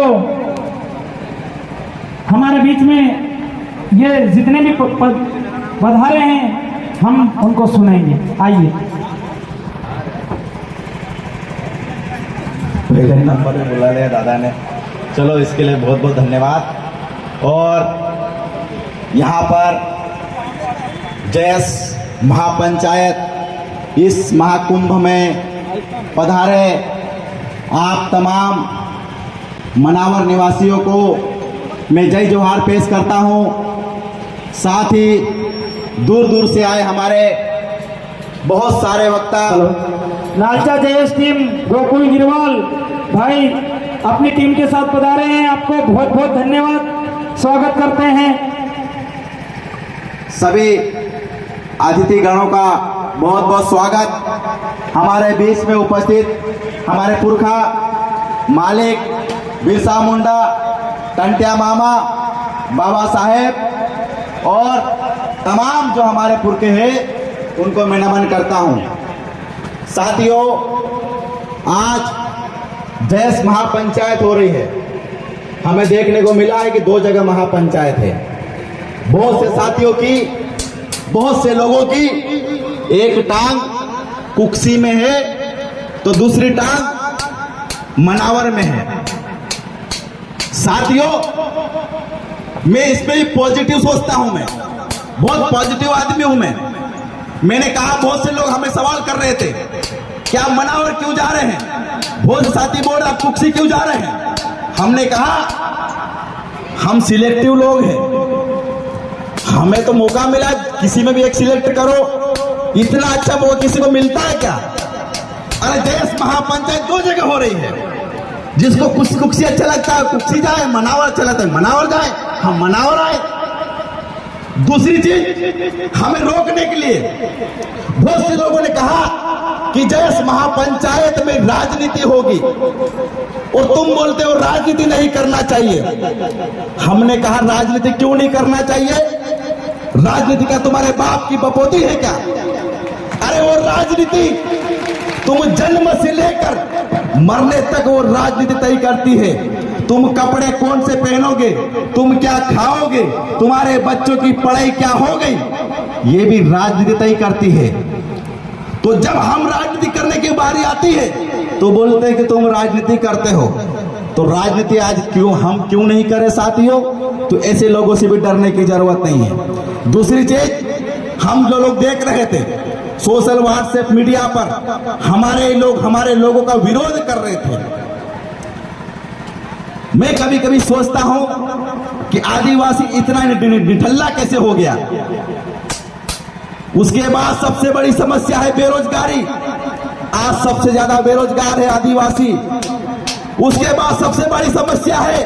जो हमारे बीच में ये जितने भी पधारे हैं हम उनको सुनेंगे। आइए। पहले नंबर में बुला लिया दादा ने, चलो इसके लिए बहुत बहुत धन्यवाद। और यहाँ पर जयस महापंचायत इस महाकुंभ में पधारे आप तमाम मनावर निवासियों को मैं जय जोहार पेश करता हूँ। साथ ही दूर दूर से आए हमारे बहुत सारे वक्ता लालचा जयस टीम गोकुल गिरवाल भाई अपनी टीम के साथ पधारे हैं, आपको बहुत बहुत धन्यवाद, स्वागत करते हैं। सभी अतिथि गणों का बहुत बहुत स्वागत। हमारे बीच में उपस्थित हमारे पुरखा मालिक बिरसा मुंडा, टंटिया मामा, बाबा साहेब और तमाम जो हमारे पुरखे हैं उनको मैं नमन करता हूं। साथियों, आज जयस महापंचायत हो रही है। हमें देखने को मिला है कि 2 जगह महापंचायत है। बहुत से साथियों की, बहुत से लोगों की एक टांग कुक्सी में है तो दूसरी टांग मनावर में है। साथियों, मैं इसमें भी पॉजिटिव सोचता हूं, मैं बहुत पॉजिटिव आदमी हूं। मैंने कहा, बहुत से लोग हमें सवाल कर रहे थे कि आप मनावर क्यों जा रहे हैं, बहुत से साथी बोल आप कुक्सी क्यों जा रहे हैं। हमने कहा हम सिलेक्टिव लोग हैं, हमें तो मौका मिला किसी में भी एक सिलेक्ट करो। इतना अच्छा मौका किसी को मिलता है क्या? अरे जयस महापंचायत 2 जगह हो रही है। जिसको कुक्सी अच्छा लगता है कुक्सी जाए, मनावर अच्छा लगता है मनावर जाए, हम मनावर आए। दूसरी चीज, हमें रोकने के लिए बहुत से लोगों ने कहा कि जयस महापंचायत में राजनीति होगी और तुम बोलते हो राजनीति नहीं करना चाहिए। हमने कहा राजनीति क्यों नहीं करना चाहिए? राजनीति का तुम्हारे बाप की बपोती है क्या? अरे वो राजनीति तुम जन्म से लेकर मरने तक वो राजनीति तय करती है। तुम कपड़े कौन से पहनोगे, तुम क्या खाओगे, तुम्हारे बच्चों की पढ़ाई क्या हो गई, ये भी राजनीति तय करती है। तो जब हम राजनीति करने की बारी आती है तो बोलते हैं कि तुम राजनीति करते हो। तो राजनीति आज हम क्यों नहीं करें साथियों? तो ऐसे लोगों से भी डरने की जरूरत नहीं है। दूसरी चीज, हम जो लोग देख रहे थे सोशल व्हाट्सएप मीडिया पर हमारे लोगों का विरोध कर रहे थे। मैं कभी कभी सोचता हूं कि आदिवासी इतना निठल्ला कैसे हो गया। उसके बाद सबसे बड़ी समस्या है बेरोजगारी। आज सबसे ज्यादा बेरोजगार है आदिवासी। उसके बाद सबसे बड़ी समस्या है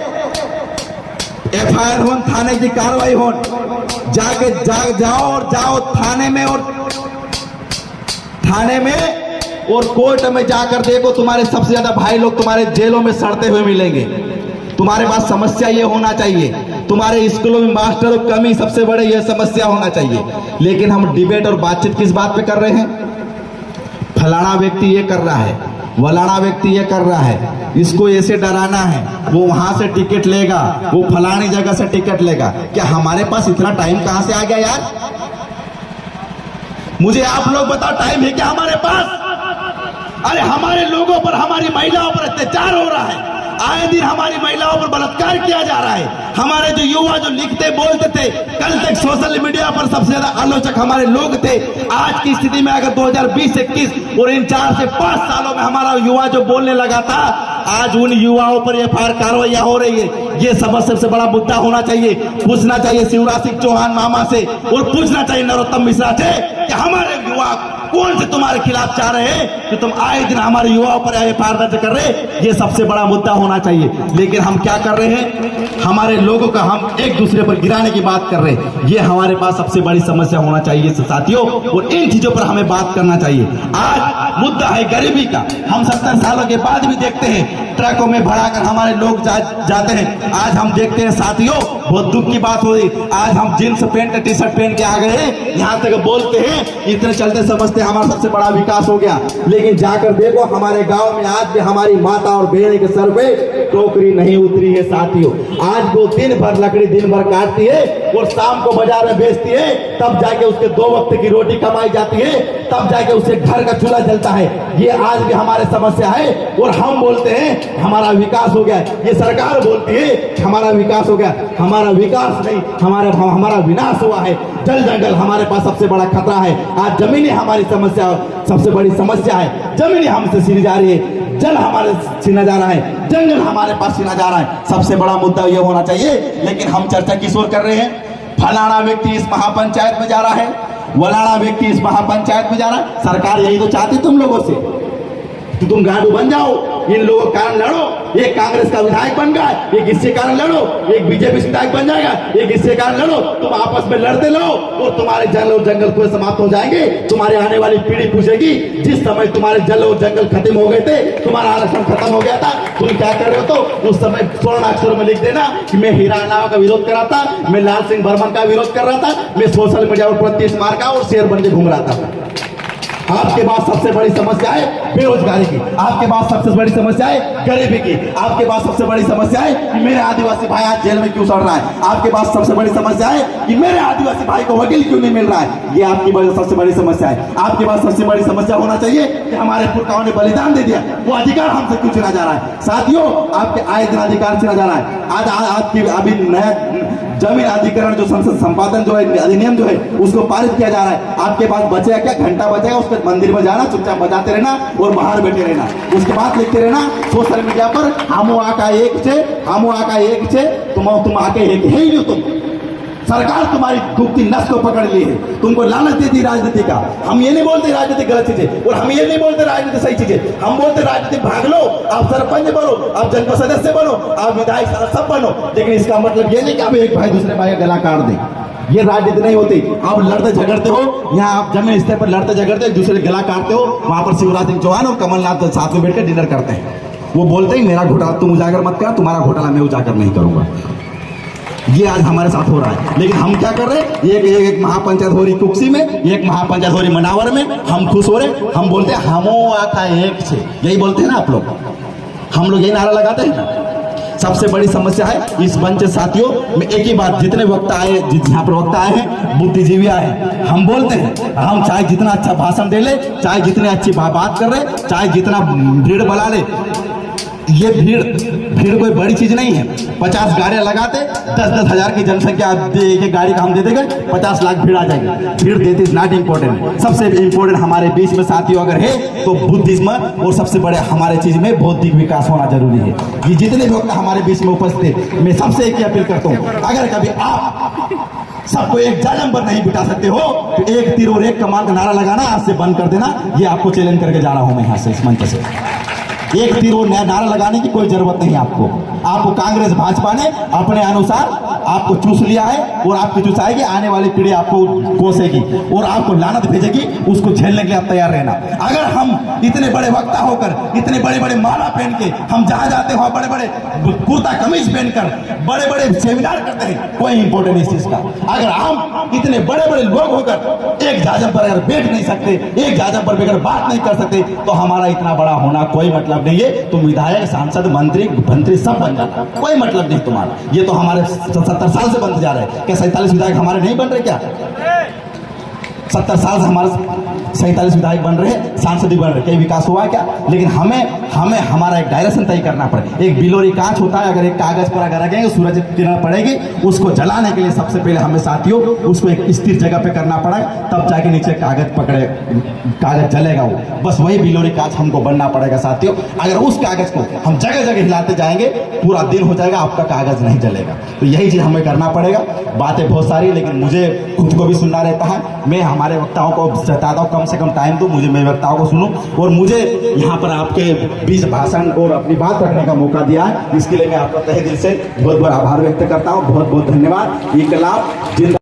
एफआईआर हो, थाने की कार्रवाई हो, जाओ थाने में और कोर्ट में जाकर देखो, तुम्हारे सबसे ज्यादा भाई लोग तुम्हारे जेलों में सड़ते हुए मिलेंगे। तुम्हारे पास समस्या ये होना चाहिए, तुम्हारे स्कूलों में मास्टरों की कमी सबसे बड़े ये समस्या होना चाहिए। लेकिन हम डिबेट और बातचीत किस बात पे कर रहे हैं? फलाना व्यक्ति ये कर रहा है, वलाना व्यक्ति ये कर रहा है, इसको ऐसे डराना है, वो वहां से टिकट लेगा, वो फलानी जगह से टिकट लेगा। क्या हमारे पास इतना टाइम कहां से आ गया यार? मुझे आप लोग बताओ, टाइम है क्या हमारे पास? अरे हमारे लोगों पर, हमारी महिलाओं पर अत्याचार हो रहा है। आए दिन हमारी महिलाओं पर बलात्कार किया जा रहा है। हमारे जो युवा जो लिखते बोलते थे, कल तक सोशल मीडिया पर सबसे ज्यादा आलोचक हमारे लोग थे। आज की स्थिति में अगर 2020-21 और इन 4 से 5 सालों में हमारा युवा जो बोलने लगा था, आज उन युवाओं पर एफआईआर कार्रवाइयां हो रही है। ये सबसे बड़ा मुद्दा होना चाहिए। पूछना चाहिए शिवराज सिंह चौहान मामा से और पूछना चाहिए नरोत्तम मिश्रा से कि हमारे युवा कौन से तुम्हारे खिलाफ चाह रहे हैं कि तुम आए दिन हमारे युवाओं पर एफआईआर दर्ज कर रहे? ये सबसे बड़ा मुद्दा होना चाहिए। लेकिन हम क्या कर रहे हैं? हमारे लोगों का हम एक दूसरे पर गिराने की बात कर रहे हैं। ये हमारे पास सबसे बड़ी समस्या होना चाहिए साथियों, और इन चीजों पर हमें बात करना चाहिए। आज मुद्दा है गरीबी का। हम 70 सालों के बाद भी देखते हैं ट्रकों में भराकर हमारे लोग जाते हैं। आज हम देखते हैं साथियों, बहुत दुख की बात हो रही, आज हम जींस पैंट टी शर्ट पहन के आ गए हैं, यहाँ तक बोलते हैं, इतने चलते समझते हमारा सबसे बड़ा विकास हो गया। लेकिन जाकर देखो हमारे गांव में आज भी हमारी माता और बहन के सर पे टोकरी नहीं उतरी है साथियों। आज वो दिन भर लकड़ी दिन भर काटती है और शाम को बाजार में बेचती है, तब जाके उसके 2 वक्त की रोटी कमाई जाती है, तब जाके उसे घर का चूल्हा जलता है। ये आज भी हमारे समस्या है और हम बोलते हैं हमारा विकास हो गया। ये सरकार बोलती है हमारा विकास हो गया। हमारा विकास नहीं, हमारा विनाश हुआ है। जल जंगल हमारे पास सबसे बड़ा खतरा है। आज जमीनें हमारी समस्या सबसे बड़ी समस्या है। जमीनें हमसे छीनी जा रही है, जल हमारे छीना जा रहा है, जंगल हमारे पास छीना जा रहा है। सबसे बड़ा मुद्दा यह होना चाहिए। लेकिन हम चर्चा किस ओर कर रहे हैं? फलाना व्यक्ति इस महापंचायत में जा रहा है, वलाना व्यक्ति इस महापंचायत में जा रहा है। सरकार यही तो चाहती तुम लोगों से कि तुम गांडू बन जाओ, इन लोगों के कारण लड़ो। एक कांग्रेस का विधायक बन गया, एक इससे कारण लड़ो, एक बीजेपी विधायक बन जाएगा, एक इससे कारण लड़ो। तुम आपस में लड़ते लो और तुम्हारे जल और जंगल पूरे समाप्त हो जाएंगे। तुम्हारे आने वाली पीढ़ी पूछेगी जिस समय तुम्हारे जल और जंगल खत्म हो गए थे, तुम्हारा आरक्षण खत्म हो गया था, तुम क्या कर रहे हो? तो उस समय स्वर्ण अक्षरों में लिख देना कि मैं हीरा नाव का विरोध कर रहा था, मैं लाल सिंह बर्मन का विरोध कर रहा था, मैं सोशल मीडिया पर प्रत्येक मार का और शेर बन के घूम रहा था। आपके पास सबसे बड़ी समस्या है बेरोजगारी की, आपके पास सबसे बड़ी समस्या है गरीबी की, आपके पास सबसे बड़ी समस्या है कि मेरे आदिवासी भाई आज जेल में क्यों सड़ रहा है, आपके पास सबसे बड़ी समस्या है कि मेरे आदिवासी भाई को वकील क्यों नहीं मिल रहा है। ये आपकी सबसे बड़ी समस्या है। आपके पास सबसे बड़ी समस्या होना चाहिए कि हमारे पुरखाओं ने बलिदान दे दिया, वो अधिकार हमसे क्यों छीना जा रहा है। साथियों, आपके आए दिन अधिकार छीना जा रहा है। आज की अभी नया जमीन अधिग्रहण जो संसद संपादन जो है अधिनियम जो है उसको पारित किया जा रहा है। आपके पास बचेगा क्या? घंटा बचेगा, उसके मंदिर में जाना, चुपचाप बजाते रहना और बाहर बैठे रहना। उसके बाद लिखते रहना सोशल मीडिया पर हम आका एक छे, तुम आके एक है ही नहीं। तुम सरकार तुम्हारी दुखती नस को पकड़ ली है, तुमको लालच देती राजनीति का। हम ये नहीं बोलते राजनीति गलत चीज है और हम ये नहीं बोलते राजनीति सही चीज है। हम बोलते राजनीति भाग लो, आप सरपंच बनो, आप जनपद सदस्य बनो, आप विधायक सब बनो, लेकिन इसका मतलब ये नहीं कि आप एक भाई दूसरे भाई का गला काट दे। ये राजनीति नहीं होती। आप लड़ते झगड़ते हो, यहाँ आप जमीन स्तर पर लड़ते झगड़ते हो, दूसरे गला काटते हो। वहां पर शिवराज सिंह चौहान और कमलनाथ साथ में बैठकर डिनर करते हैं। वो बोलते हैं मेरा घोटाला तुम उजागर मत कर, तुम्हारा घोटाला मैं उजागर नहीं करूंगा। ये आज हमारे साथ हो रहा है। लेकिन हम क्या कर रहे हैं? एक महापंचायत हो रही कुक्सी में, एक महापंचायत हो रही मनावर में, हम खुश हो रहे। हम बोलते हैं हमो आका एक छे, यही बोलते हैं ना आप लोग। हम लोग यही नारा लगाते हैं ना। सबसे बड़ी समस्या है इस मंच साथियों में एक ही बात, जितने वक्ता आए, यहाँ पर वक्ता आए हैं, बुद्धिजीवी आए हैं, हम बोलते हैं हम चाहे जितना अच्छा भाषण दे ले, चाहे जितनी अच्छी बात कर रहे, चाहे जितना भीड़ बुला ले, ये भीड़ कोई बड़ी चीज नहीं है। 50 गाड़ियां लगाते, 10-10 हजार की जनसंख्या एक गाड़ी का हम दे देंगे, 50 लाख भीड़ आ जाएगी। भीड़ देती इज नॉट इम्पोर्टेंट। सबसे इम्पोर्टेंट हमारे बीच में साथियों अगर है तो बुद्धिज्म और सबसे बड़े हमारे चीज में बौद्धिक विकास होना जरूरी है। ये जितने लोग हमारे बीच में उपस्थित है, मैं सबसे एक ही अपील करता हूँ, अगर कभी आप सबको एक जालम पर नहीं बिठा सकते हो तो एक तीर और एक कमान का नारा लगाना आज से बंद कर देना। ये आपको चैलेंज करके जा रहा हूं मैं यहाँ से, इस मंच से। एक तीर और नारा लगाने की कोई जरूरत नहीं आपको कांग्रेस भाजपा ने अपने अनुसार आपको चूस लिया है और आपकी चूसाएगी, आने वाली पीढ़ी आपको कोसेगी और आपको लानत भेजेगी। उसको झेलने के लिए आप तैयार रहना। अगर हम इतने बड़े वक्ता होकर, इतने बड़े बड़े माला पहन के हम जहां जाते हो, बड़े बड़े कुर्ता कमीज पहनकर बड़े बड़े सेमिनार करते हैं, कोई इंपॉर्टेंट इस चीज का। अगर हम इतने बड़े बड़े लोग होकर एक जाजम पर अगर बैठ नहीं सकते, एक जाजम पर बैठकर बात नहीं कर सकते, तो हमारा इतना बड़ा होना कोई मतलब नहीं है। तुम विधायक, सांसद, मंत्री सब बन जाता, कोई मतलब नहीं तुम्हारा। ये तो हमारे 70 साल से बनते जा रहे हैं। क्या 47 विधायक हमारे नहीं बन रहे? क्या 70 साल से हमारे 47 विधायक बन रहे हैं, सांसद भी बन रहे, कहीं विकास हुआ है क्या? लेकिन हमें हमारा एक डायरेक्शन तय करना पड़े। एक बिलोरी कांच होता है, अगर एक कागज पर अगर रखेंगे, सूरज किरण पड़ेगी, उसको जलाने के लिए सबसे पहले हमें साथियों उसको एक स्थिर जगह पे करना पड़ा, तब जाके नीचे कागज जलेगा। वो बस वही बिलोरी कांच हमको बनना पड़ेगा साथियों। अगर उस कागज को हम जगह जगह हिलाते जाएंगे, पूरा दिन हो जाएगा, आपका कागज नहीं जलेगा। तो यही चीज हमें करना पड़ेगा। बातें बहुत सारी, लेकिन मुझे खुद को भी सुनना रहता है। मैं हमारे वक्ताओं को चाहता हूँ कम से कम टाइम दो मुझे, मैं वक्ताओं को सुनूं और मुझे यहाँ पर आपके बीच भाषण और अपनी बात रखने का मौका दिया है। इसके लिए मैं आपका तहे दिल से बहुत बहुत आभार व्यक्त करता हूँ। बहुत बहुत धन्यवाद। इनकलाब जिंदाबाद।